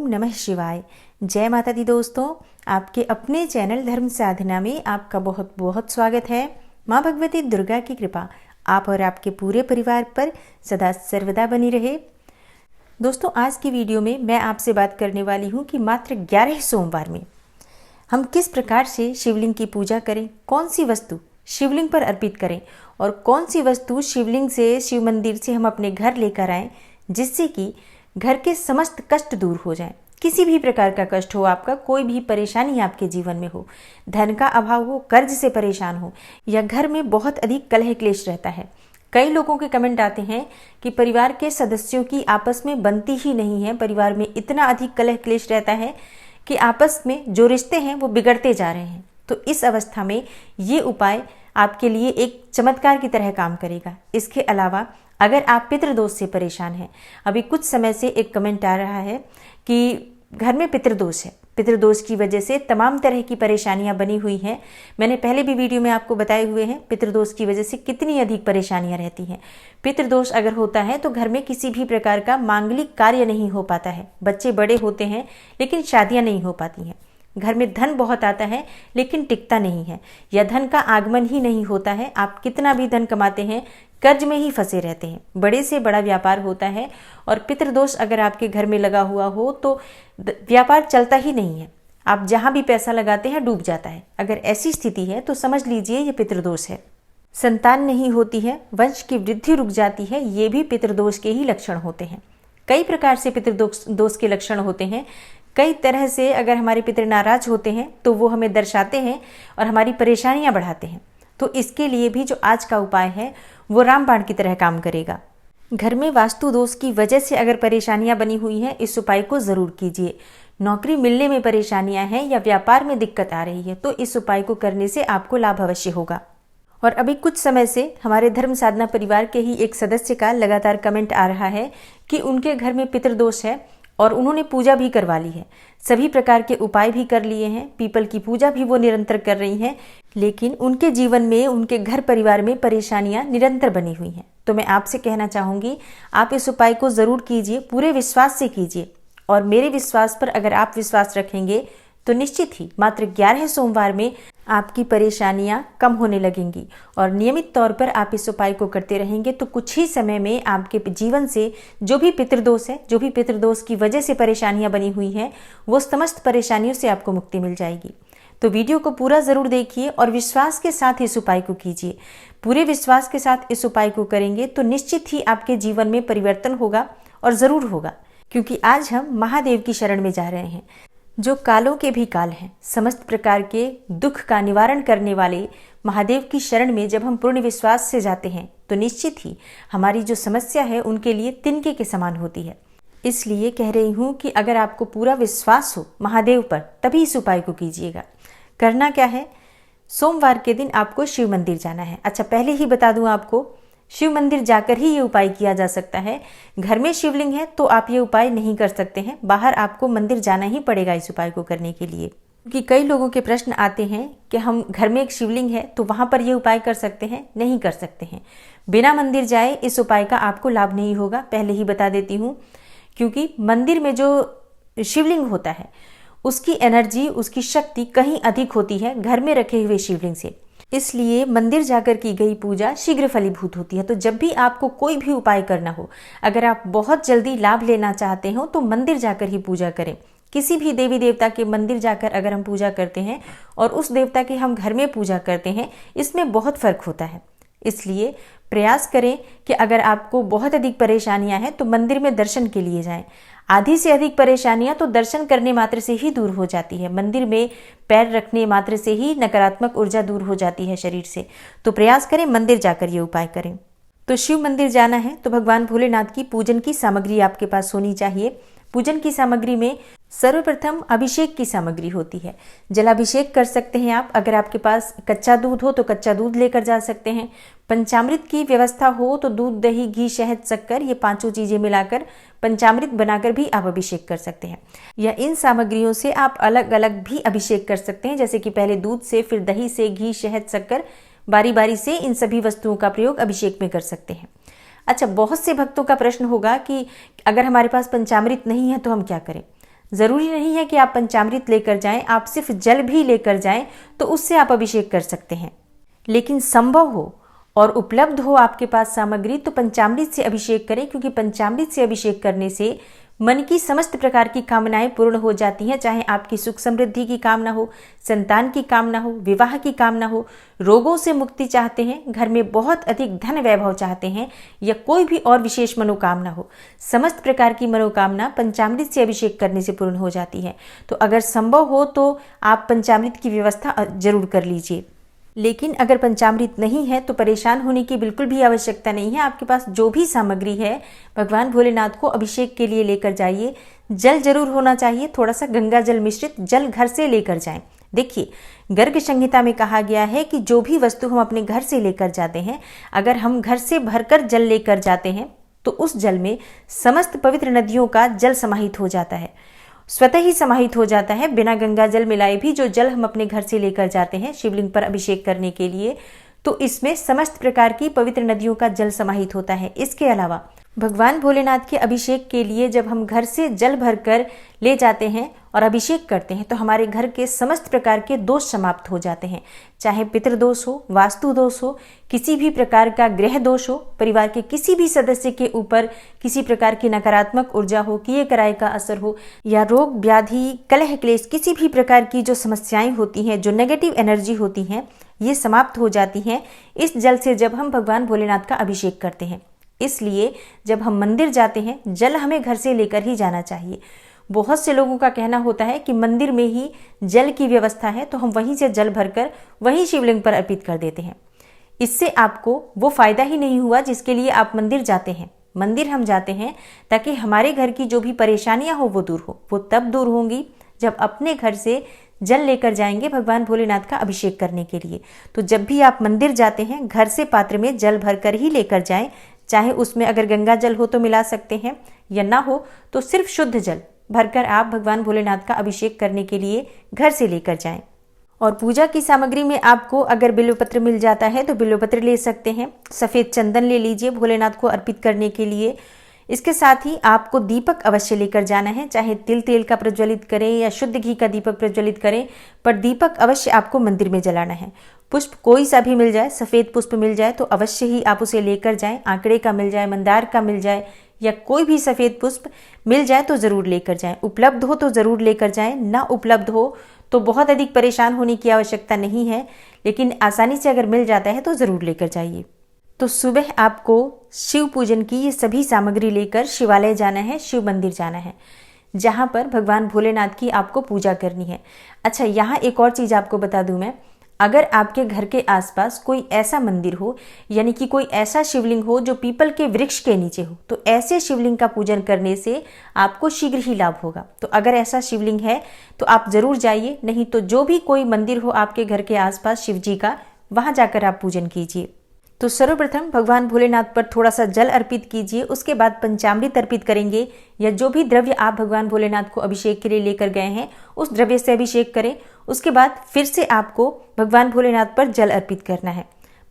नमः शिवाय। जय माता दी दोस्तों, आपके अपने चैनल धर्म साधना में आपका बहुत बहुत स्वागत है। माँ भगवती दुर्गा की कृपा आप और आपके पूरे परिवार पर सदा सर्वदा बनी रहे। दोस्तों, आज की वीडियो में मैं आपसे बात करने वाली हूँ कि मात्र 11 सोमवार में हम किस प्रकार से शिवलिंग की पूजा करें, कौन सी वस्तु शिवलिंग पर अर्पित करें और कौन सी वस्तु शिवलिंग से, शिव मंदिर से हम अपने घर लेकर आएं, जिससे कि घर के समस्त कष्ट दूर हो जाएं। किसी भी प्रकार का कष्ट हो, आपका कोई भी परेशानी आपके जीवन में हो, धन का अभाव हो, कर्ज से परेशान हो या घर में बहुत अधिक कलह क्लेश रहता है। कई लोगों के कमेंट आते हैं कि परिवार के सदस्यों की आपस में बनती ही नहीं है, परिवार में इतना अधिक कलह क्लेश रहता है कि आपस में जो रिश्ते हैं वो बिगड़ते जा रहे हैं। तो इस अवस्था में ये उपाय आपके लिए एक चमत्कार की तरह काम करेगा। इसके अलावा अगर आप पितृदोष से परेशान हैं, अभी कुछ समय से एक कमेंट आ रहा है कि घर में पितृदोष है, पितृदोष की वजह से तमाम तरह की परेशानियां बनी हुई हैं। मैंने पहले भी वीडियो में आपको बताए हुए हैं पितृदोष की वजह से कितनी अधिक परेशानियां रहती हैं। पितृदोष अगर होता है तो घर में किसी भी प्रकार का मांगलिक कार्य नहीं हो पाता है, बच्चे बड़े होते हैं लेकिन शादियां नहीं हो पाती हैं, घर में धन बहुत आता है लेकिन टिकता नहीं है, या धन का आगमन ही नहीं होता है। आप कितना भी धन कमाते हैं कर्ज में ही फंसे रहते हैं, बड़े से बड़ा व्यापार होता है और पितृदोष अगर आपके घर में लगा हुआ हो तो व्यापार चलता ही नहीं है, आप जहां भी पैसा लगाते हैं डूब जाता है। अगर ऐसी स्थिति है तो समझ लीजिए ये पितृदोष है। संतान नहीं होती है, वंश की वृद्धि रुक जाती है, ये भी पितृदोष के ही लक्षण होते हैं। कई प्रकार से पितृदोष के लक्षण होते हैं, कई तरह से अगर हमारे पितृ नाराज होते हैं तो वो हमें दर्शाते हैं और हमारी परेशानियां बढ़ाते हैं। तो इसके लिए भी जो आज का उपाय है वो रामबाण की तरह काम करेगा। घर में वास्तु दोष की वजह से अगर परेशानियां बनी हुई हैं, इस उपाय को जरूर कीजिए। नौकरी मिलने में परेशानियां हैं या व्यापार में दिक्कत आ रही है तो इस उपाय को करने से आपको लाभ अवश्य होगा। और अभी कुछ समय से हमारे धर्म साधना परिवार के ही एक सदस्य का लगातार कमेंट आ रहा है कि उनके घर में पितृदोष है और उन्होंने पूजा भी करवा ली है, सभी प्रकार के उपाय भी कर लिए हैं, पीपल की पूजा भी वो निरंतर कर रही हैं, लेकिन उनके जीवन में, उनके घर परिवार में परेशानियां निरंतर बनी हुई हैं। तो मैं आपसे कहना चाहूँगी, आप इस उपाय को ज़रूर कीजिए, पूरे विश्वास से कीजिए। और मेरे विश्वास पर अगर आप विश्वास रखेंगे तो निश्चित ही मात्र 11 सोमवार में आपकी परेशानियां कम होने लगेंगी। और नियमित तौर पर आप इस उपाय को करते रहेंगे तो कुछ ही समय में आपके जीवन से जो भी पितृदोष है, जो भी पितृदोष की वजह से परेशानियां बनी हुई हैं, वो समस्त परेशानियों से आपको मुक्ति मिल जाएगी। तो वीडियो को पूरा जरूर देखिए और विश्वास के साथ इस उपाय को कीजिए। पूरे विश्वास के साथ इस उपाय को करेंगे तो निश्चित ही आपके जीवन में परिवर्तन होगा और जरूर होगा, क्योंकि आज हम महादेव की शरण में जा रहे हैं, जो कालों के भी काल हैं। समस्त प्रकार के दुख का निवारण करने वाले महादेव की शरण में जब हम पूर्ण विश्वास से जाते हैं तो निश्चित ही हमारी जो समस्या है उनके लिए तिनके के समान होती है। इसलिए कह रही हूँ कि अगर आपको पूरा विश्वास हो महादेव पर तभी इस उपाय को कीजिएगा। करना क्या है, सोमवार के दिन आपको शिव मंदिर जाना है। अच्छा, पहले ही बता दूं आपको, शिव मंदिर जाकर ही ये उपाय किया जा सकता है। घर में शिवलिंग है तो आप ये उपाय नहीं कर सकते हैं, बाहर आपको मंदिर जाना ही पड़ेगा इस उपाय को करने के लिए। क्योंकि कई लोगों के प्रश्न आते हैं कि हम घर में एक शिवलिंग है तो वहां पर ये उपाय कर सकते हैं, नहीं कर सकते हैं। बिना मंदिर जाए इस उपाय का आपको लाभ नहीं होगा, पहले ही बता देती हूँ। क्योंकि मंदिर में जो शिवलिंग होता है उसकी एनर्जी, उसकी शक्ति कहीं अधिक होती है घर में रखे हुए शिवलिंग से, इसलिए मंदिर जाकर की गई पूजा शीघ्र फलीभूत होती है। तो जब भी आपको कोई भी उपाय करना हो, अगर आप बहुत जल्दी लाभ लेना चाहते हो तो मंदिर जाकर ही पूजा करें। किसी भी देवी देवता के मंदिर जाकर अगर हम पूजा करते हैं और उस देवता की हम घर में पूजा करते हैं, इसमें बहुत फर्क होता है। इसलिए प्रयास करें कि अगर आपको बहुत अधिक परेशानियां हैं तो मंदिर में दर्शन के लिए जाएं। आधी से अधिक परेशानियां तो दर्शन करने मात्र से ही दूर हो जाती है, मंदिर में पैर रखने मात्र से ही नकारात्मक ऊर्जा दूर हो जाती है शरीर से। तो प्रयास करें मंदिर जाकर ये उपाय करें। तो शिव मंदिर जाना है तो भगवान भोलेनाथ की पूजन की सामग्री आपके पास होनी चाहिए। पूजन की सामग्री में सर्वप्रथम अभिषेक की सामग्री होती है। जलाभिषेक कर सकते हैं आप, अगर आपके पास कच्चा दूध हो तो कच्चा दूध लेकर जा सकते हैं। पंचामृत की व्यवस्था हो तो दूध, दही, घी, शहद, शक्कर, ये पांचों चीजें मिलाकर पंचामृत बनाकर भी आप अभिषेक कर सकते हैं। या इन सामग्रियों से आप अलग अलग भी अभिषेक कर सकते हैं, जैसे कि पहले दूध से, फिर दही से, घी, शहद, शक्कर, बारी बारी से इन सभी वस्तुओं का प्रयोग अभिषेक में कर सकते हैं। अच्छा, बहुत से भक्तों का प्रश्न होगा कि अगर हमारे पास पंचामृत नहीं है तो हम क्या करें। ज़रूरी नहीं है कि आप पंचामृत लेकर जाएं, आप सिर्फ जल भी लेकर जाएं तो उससे आप अभिषेक कर सकते हैं। लेकिन संभव हो और उपलब्ध हो आपके पास सामग्री तो पंचामृत से अभिषेक करें, क्योंकि पंचामृत से अभिषेक करने से मन की समस्त प्रकार की कामनाएं पूर्ण हो जाती हैं। चाहे आपकी सुख समृद्धि की कामना हो, संतान की कामना हो, विवाह की कामना हो, रोगों से मुक्ति चाहते हैं, घर में बहुत अधिक धन वैभव चाहते हैं, या कोई भी और विशेष मनोकामना हो, समस्त प्रकार की मनोकामना पंचामृत से अभिषेक करने से पूर्ण हो जाती है। तो अगर संभव हो तो आप पंचामृत की व्यवस्था जरूर कर लीजिए। लेकिन अगर पंचामृत नहीं है तो परेशान होने की बिल्कुल भी आवश्यकता नहीं है। आपके पास जो भी सामग्री है भगवान भोलेनाथ को अभिषेक के लिए लेकर जाइए। जल जरूर होना चाहिए, थोड़ा सा गंगा जल मिश्रित जल घर से लेकर जाएं। देखिए, गर्ग संहिता में कहा गया है कि जो भी वस्तु हम अपने घर से लेकर जाते हैं, अगर हम घर से भरकर जल लेकर जाते हैं तो उस जल में समस्त पवित्र नदियों का जल समाहित हो जाता है, स्वतः ही समाहित हो जाता है। बिना गंगा जल मिलाए भी जो जल हम अपने घर से लेकर जाते हैं शिवलिंग पर अभिषेक करने के लिए, तो इसमें समस्त प्रकार की पवित्र नदियों का जल समाहित होता है। इसके अलावा भगवान भोलेनाथ के अभिषेक के लिए जब हम घर से जल भरकर ले जाते हैं और अभिषेक करते हैं तो हमारे घर के समस्त प्रकार के दोष समाप्त हो जाते हैं। चाहे पितृदोष हो, वास्तु दोष हो, किसी भी प्रकार का ग्रह दोष हो, परिवार के किसी भी सदस्य के ऊपर किसी प्रकार की नकारात्मक ऊर्जा हो, किए कराए का असर हो, या रोग व्याधि कलह क्लेश किसी भी प्रकार की जो समस्याएं होती हैं, जो नेगेटिव एनर्जी होती हैं, ये समाप्त हो जाती हैं इस जल से जब हम भगवान भोलेनाथ का अभिषेक करते हैं। इसलिए जब हम मंदिर जाते हैं जल हमें घर से लेकर ही जाना चाहिए। बहुत से लोगों का कहना होता है कि मंदिर में ही जल की व्यवस्था है तो हम वहीं से जल भरकर वहीं शिवलिंग पर अर्पित कर देते हैं। इससे आपको वो फायदा ही नहीं हुआ जिसके लिए आप मंदिर जाते हैं। मंदिर हम जाते हैं ताकि हमारे घर की जो भी परेशानियां हो वो दूर हो। वो तब दूर होंगी जब अपने घर से जल लेकर जाएंगे भगवान भोलेनाथ का अभिषेक करने के लिए। तो जब भी आप मंदिर जाते हैं घर से पात्र में जल भरकर ही लेकर जाएं। चाहे उसमें अगर गंगा जल हो तो मिला सकते हैं, या ना हो तो सिर्फ शुद्ध जल भरकर आप भगवान भोलेनाथ का अभिषेक करने के लिए घर से लेकर जाएं। और पूजा की सामग्री में आपको अगर बिल्वपत्र मिल जाता है तो बिल्वपत्र ले सकते हैं। सफ़ेद चंदन ले लीजिए भोलेनाथ को अर्पित करने के लिए। इसके साथ ही आपको दीपक अवश्य लेकर जाना है, चाहे तिल तेल का प्रज्वलित करें या शुद्ध घी का दीपक प्रज्वलित करें, पर दीपक अवश्य आपको मंदिर में जलाना है। पुष्प कोई सा भी मिल जाए, सफ़ेद पुष्प मिल जाए तो अवश्य ही आप उसे लेकर जाएं। आंकड़े का मिल जाए, मंदार का मिल जाए, या कोई भी सफ़ेद पुष्प मिल जाए तो ज़रूर लेकर जाएं। उपलब्ध हो तो ज़रूर लेकर जाएं, ना उपलब्ध हो तो बहुत अधिक परेशान होने की आवश्यकता नहीं है, लेकिन आसानी से अगर मिल जाता है तो ज़रूर लेकर जाइए। तो सुबह आपको शिव पूजन की ये सभी सामग्री लेकर शिवालय जाना है, शिव मंदिर जाना है, जहाँ पर भगवान भोलेनाथ की आपको पूजा करनी है। अच्छा, यहाँ एक और चीज़ आपको बता दूँ मैं, अगर आपके घर के आसपास कोई ऐसा मंदिर हो, यानी कि कोई ऐसा शिवलिंग हो जो पीपल के वृक्ष के नीचे हो, तो ऐसे शिवलिंग का पूजन करने से आपको शीघ्र ही लाभ होगा। तो अगर ऐसा शिवलिंग है तो आप जरूर जाइए, नहीं तो जो भी कोई मंदिर हो आपके घर के आसपास शिव जी का, वहां जाकर आप पूजन कीजिए। तो सर्वप्रथम भगवान भोलेनाथ पर थोड़ा सा जल अर्पित कीजिए, उसके बाद पंचामृत अर्पित करेंगे, या जो भी द्रव्य आप भगवान भोलेनाथ को अभिषेक के लिए लेकर गए हैं उस द्रव्य से अभिषेक करें। उसके बाद फिर से आपको भगवान भोलेनाथ पर जल अर्पित करना है।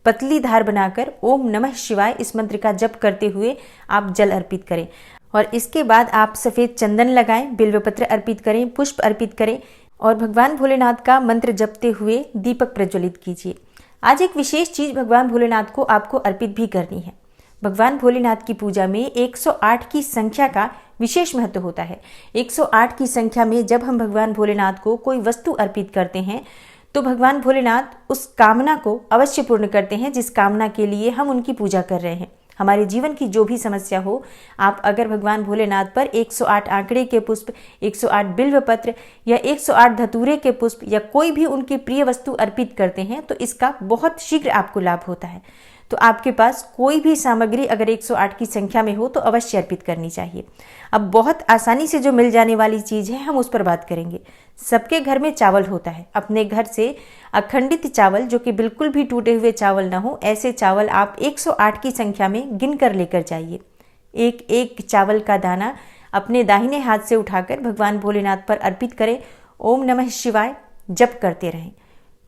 पतली धार बनाकर ओम नमः शिवाय इस मंत्र का जप करते हुए आप जल अर्पित करें, और इसके बाद आप सफ़ेद चंदन लगाएं, बिल्वपत्र अर्पित करें, पुष्प अर्पित करें, और भगवान भोलेनाथ का मंत्र जपते हुए दीपक प्रज्वलित कीजिए। आज एक विशेष चीज भगवान भोलेनाथ को आपको अर्पित भी करनी है। भगवान भोलेनाथ की पूजा में 108 की संख्या का विशेष महत्व होता है। 108 की संख्या में जब हम भगवान भोलेनाथ को कोई वस्तु अर्पित करते हैं तो भगवान भोलेनाथ उस कामना को अवश्य पूर्ण करते हैं जिस कामना के लिए हम उनकी पूजा कर रहे हैं। हमारे जीवन की जो भी समस्या हो, आप अगर भगवान भोलेनाथ पर 108 आंकड़े के पुष्प, 108 बिल्व पत्र या 108 धतूरे के पुष्प या कोई भी उनकी प्रिय वस्तु अर्पित करते हैं तो इसका बहुत शीघ्र आपको लाभ होता है। तो आपके पास कोई भी सामग्री अगर 108 की संख्या में हो तो अवश्य अर्पित करनी चाहिए। अब बहुत आसानी से जो मिल जाने वाली चीज़ है हम उस पर बात करेंगे। सबके घर में चावल होता है। अपने घर से अखंडित चावल, जो कि बिल्कुल भी टूटे हुए चावल ना हो, ऐसे चावल आप 108 की संख्या में गिन कर लेकर जाइए। एक एक चावल का दाना अपने दाहिने हाथ से उठाकर भगवान भोलेनाथ पर अर्पित करें। ओम नमः शिवाय जप करते रहें।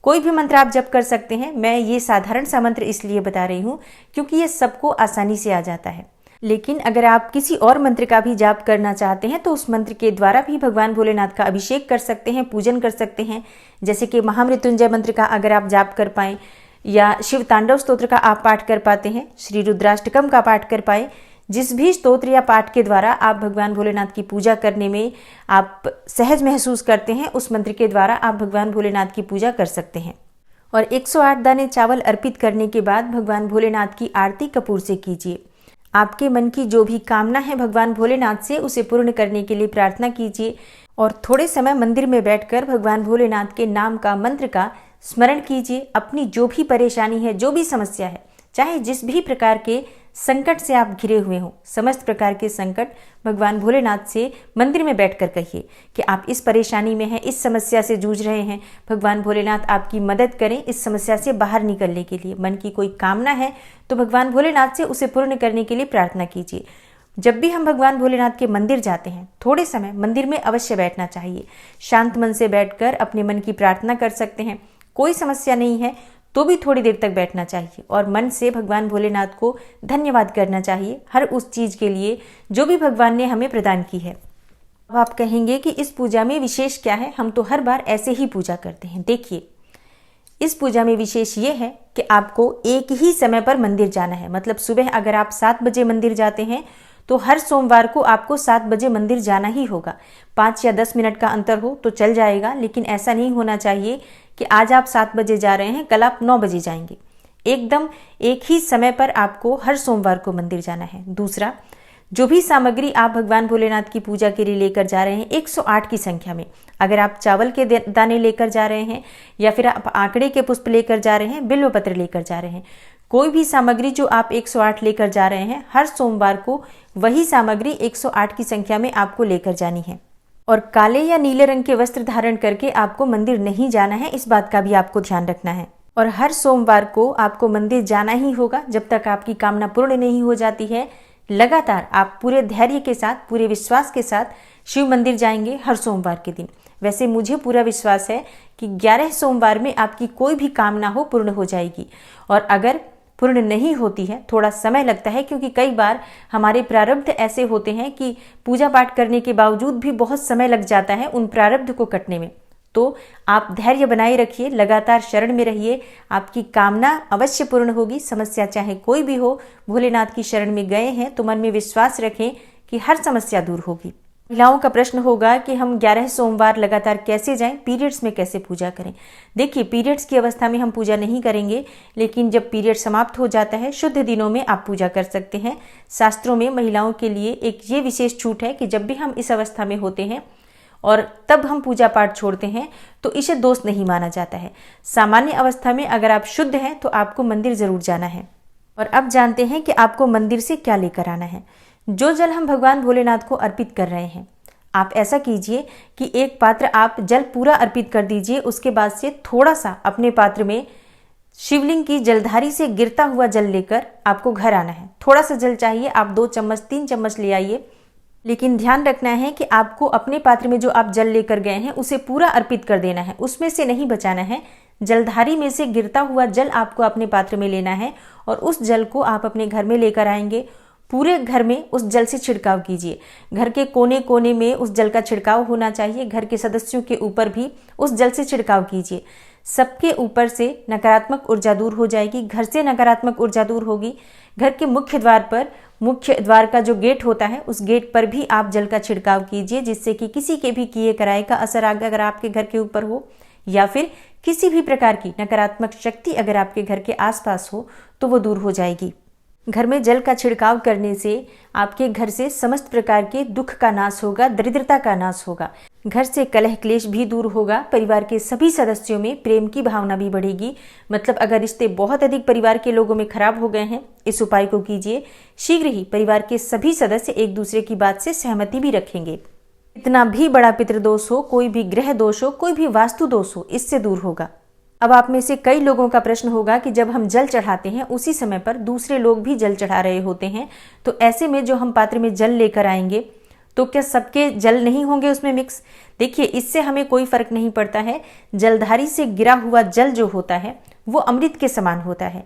कोई भी मंत्र आप जप कर सकते हैं। मैं ये साधारण सा मंत्र इसलिए बता रही हूँ क्योंकि ये सबको आसानी से आ जाता है। लेकिन अगर आप किसी और मंत्र का भी जाप करना चाहते हैं तो उस मंत्र के द्वारा भी भगवान भोलेनाथ का अभिषेक कर सकते हैं, पूजन कर सकते हैं। जैसे कि महामृत्युंजय मंत्र का अगर आप जाप कर पाएं, या शिव तांडव स्तोत्र का आप पाठ कर पाते हैं, श्री रुद्राष्टकम का पाठ कर पाए, जिस भी स्तोत्र या पाठ के द्वारा आप भगवान भोलेनाथ की पूजा करने में आप सहज महसूस करते हैं, उस मंत्र के द्वारा आप भगवान भोलेनाथ की पूजा कर सकते हैं। और 108 दाने चावल अर्पित करने के बाद भगवान भोलेनाथ की आरती कपूर से कीजिए। आपके मन की जो भी कामना है भगवान भोलेनाथ से, उसे पूर्ण करने के लिए प्रार्थना कीजिए और थोड़े समय मंदिर में बैठकर भगवान भोलेनाथ के नाम का, मंत्र का स्मरण कीजिए। अपनी जो भी परेशानी है, जो भी समस्या है, चाहे जिस भी प्रकार के संकट से आप घिरे हुए हों, समस्त प्रकार के संकट भगवान भोलेनाथ से मंदिर में बैठकर कहिए कि आप इस परेशानी में हैं, इस समस्या से जूझ रहे हैं, भगवान भोलेनाथ आपकी मदद करें इस समस्या से बाहर निकलने के लिए। मन की कोई कामना है तो भगवान भोलेनाथ से उसे पूर्ण करने के लिए प्रार्थना कीजिए। जब भी हम भगवान भोलेनाथ के मंदिर जाते हैं, थोड़े समय मंदिर में अवश्य बैठना चाहिए। शांत मन से बैठकर अपने मन की प्रार्थना कर सकते हैं। कोई समस्या नहीं है तो भी थोड़ी देर तक बैठना चाहिए और मन से भगवान भोलेनाथ को धन्यवाद करना चाहिए हर उस चीज के लिए जो भी भगवान ने हमें प्रदान की है। अब आप कहेंगे कि इस पूजा में विशेष क्या है, हम तो हर बार ऐसे ही पूजा करते हैं। देखिए, इस पूजा में विशेष ये है कि आपको एक ही समय पर मंदिर जाना है। मतलब सुबह अगर आप 7 बजे मंदिर जाते हैं तो हर सोमवार को आपको 7 बजे मंदिर जाना ही होगा। 5 या 10 मिनट का अंतर हो तो चल जाएगा, लेकिन ऐसा नहीं होना चाहिए कि आज आप 7 बजे जा रहे हैं, कल आप 9 बजे जाएंगे। एकदम एक ही समय पर आपको हर सोमवार को मंदिर जाना है। दूसरा, जो भी सामग्री आप भगवान भोलेनाथ की पूजा के लिए लेकर जा रहे हैं 108 की संख्या में, अगर आप चावल के दाने लेकर जा रहे हैं या फिर आप आंकड़े के पुष्प लेकर जा रहे हैं, बिल्व पत्र लेकर जा रहे हैं, कोई भी सामग्री जो आप 108 लेकर जा रहे हैं, हर सोमवार को वही सामग्री 108 की संख्या में आपको लेकर जानी है। और काले या नीले रंग के वस्त्र धारण करके आपको मंदिर नहीं जाना है, इस बात का भी आपको ध्यान रखना है। और हर सोमवार को आपको मंदिर जाना ही होगा जब तक आपकी कामना पूर्ण नहीं हो जाती है। लगातार आप पूरे धैर्य के साथ, पूरे विश्वास के साथ शिव मंदिर जाएंगे हर सोमवार के दिन। वैसे मुझे पूरा विश्वास है कि 11 सोमवार में आपकी कोई भी कामना हो पूर्ण हो जाएगी। और अगर पूर्ण नहीं होती है, थोड़ा समय लगता है, क्योंकि कई बार हमारे प्रारब्ध ऐसे होते हैं कि पूजा पाठ करने के बावजूद भी बहुत समय लग जाता है उन प्रारब्ध को कटने में। तो आप धैर्य बनाए रखिए, लगातार शरण में रहिए, आपकी कामना अवश्य पूर्ण होगी। समस्या चाहे कोई भी हो, भोलेनाथ की शरण में गए हैं तो मन में विश्वास रखें कि हर समस्या दूर होगी। महिलाओं का प्रश्न होगा कि हम 11 सोमवार लगातार कैसे जाएं, पीरियड्स में कैसे पूजा करें। देखिए, पीरियड्स की अवस्था में हम पूजा नहीं करेंगे, लेकिन जब पीरियड समाप्त हो जाता है, शुद्ध दिनों में आप पूजा कर सकते हैं। शास्त्रों में महिलाओं के लिए एक ये विशेष छूट है कि जब भी हम इस अवस्था में होते हैं और तब हम पूजा पाठ छोड़ते हैं तो इसे दोष नहीं माना जाता है। सामान्य अवस्था में अगर आप शुद्ध हैं तो आपको मंदिर जरूर जाना है। और अब जानते हैं कि आपको मंदिर से क्या लेकर आना है। जो जल हम भगवान भोलेनाथ को अर्पित कर रहे हैं, आप ऐसा कीजिए कि एक पात्र आप जल पूरा अर्पित कर दीजिए। उसके बाद से थोड़ा सा अपने पात्र में शिवलिंग की जलधारी से गिरता हुआ जल लेकर आपको घर आना है। थोड़ा सा जल चाहिए, आप 2 चम्मच 3 चम्मच ले आइए, लेकिन ध्यान रखना है कि आपको अपने पात्र में जो आप जल लेकर गए हैं उसे पूरा अर्पित कर देना है, उसमें से नहीं बचाना है। जलधारी में से गिरता हुआ जल आपको अपने पात्र में लेना है और उस जल को आप अपने घर में लेकर आएंगे। पूरे घर में उस जल से छिड़काव कीजिए। घर के कोने कोने में उस जल का छिड़काव होना चाहिए। घर के सदस्यों के ऊपर भी उस जल से छिड़काव कीजिए। सबके ऊपर से नकारात्मक ऊर्जा दूर हो जाएगी। घर से नकारात्मक ऊर्जा दूर होगी। घर के मुख्य द्वार पर, मुख्य द्वार का जो गेट होता है, उस गेट पर भी आप जल का छिड़काव कीजिए, जिससे कि किसी के भी किए कराए का असर अगर आपके घर के ऊपर हो या फिर किसी भी प्रकार की नकारात्मक शक्ति अगर आपके घर के आसपास हो तो वो दूर हो जाएगी। घर में जल का छिड़काव करने से आपके घर से समस्त प्रकार के दुख का नाश होगा, दरिद्रता का नाश होगा। घर से कलह क्लेश भी दूर होगा। परिवार के सभी सदस्यों में प्रेम की भावना भी बढ़ेगी। मतलब अगर रिश्ते बहुत अधिक परिवार के लोगों में खराब हो गए हैं, इस उपाय को कीजिए। शीघ्र ही परिवार के सभी सदस्य एक दूसरे की बात से सहमति भी रखेंगे। इतना भी बड़ा पितृदोष हो, कोई भी ग्रह दोष हो, कोई भी वास्तु दोष हो, इससे दूर होगा। अब आप में से कई लोगों का प्रश्न होगा कि जब हम जल चढ़ाते हैं उसी समय पर दूसरे लोग भी जल चढ़ा रहे होते हैं, तो ऐसे में जो हम पात्र में जल लेकर आएंगे तो क्या सबके जल नहीं होंगे उसमें मिक्स? देखिए, इससे हमें कोई फर्क नहीं पड़ता है। जलधारी से गिरा हुआ जल जो होता है वो अमृत के समान होता है।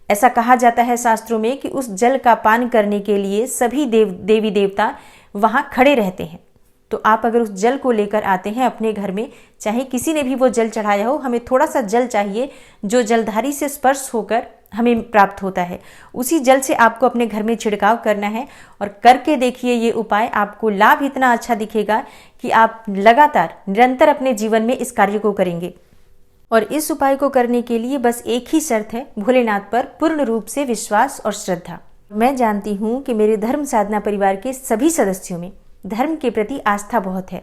ऐसा कहा जाता है शास्त्रों में कि उस जल का पान करने के लिए सभी देवी देवता वहां खड़े रहते हैं। तो आप अगर उस जल को लेकर आते हैं अपने घर में, चाहे किसी ने भी वो जल चढ़ाया हो, हमें थोड़ा सा जल चाहिए जो जलधारी से स्पर्श होकर हमें प्राप्त होता है, उसी जल से आपको अपने घर में छिड़काव करना है। और करके देखिए ये उपाय, आपको लाभ इतना अच्छा दिखेगा कि आप लगातार निरंतर अपने जीवन में इस कार्य को करेंगे। और इस उपाय को करने के लिए बस एक ही शर्त है, भोलेनाथ पर पूर्ण रूप से विश्वास और श्रद्धा। मैं जानती हूँ कि मेरे धर्म साधना परिवार के सभी सदस्यों में धर्म के प्रति आस्था बहुत है।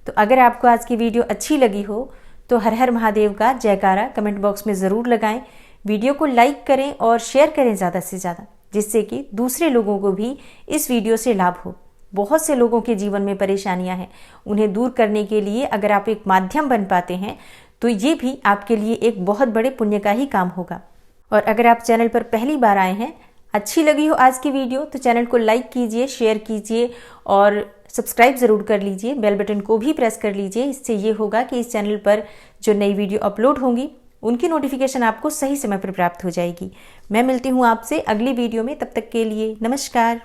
तो अगर आपको आज की वीडियो अच्छी लगी हो तो हर हर महादेव का जयकारा कमेंट बॉक्स में ज़रूर लगाएं। वीडियो को लाइक करें और शेयर करें ज़्यादा से ज़्यादा, जिससे कि दूसरे लोगों को भी इस वीडियो से लाभ हो। बहुत से लोगों के जीवन में परेशानियां हैं, उन्हें दूर करने के लिए अगर आप एक माध्यम बन पाते हैं तो ये भी आपके लिए एक बहुत बड़े पुण्य का ही काम होगा। और अगर आप चैनल पर पहली बार आए हैं, अच्छी लगी हो आज की वीडियो, तो चैनल को लाइक कीजिए, शेयर कीजिए और सब्सक्राइब ज़रूर कर लीजिए। बेल बटन को भी प्रेस कर लीजिए। इससे ये होगा कि इस चैनल पर जो नई वीडियो अपलोड होंगी उनकी नोटिफिकेशन आपको सही समय पर प्राप्त हो जाएगी। मैं मिलती हूँ आपसे अगली वीडियो में, तब तक के लिए नमस्कार।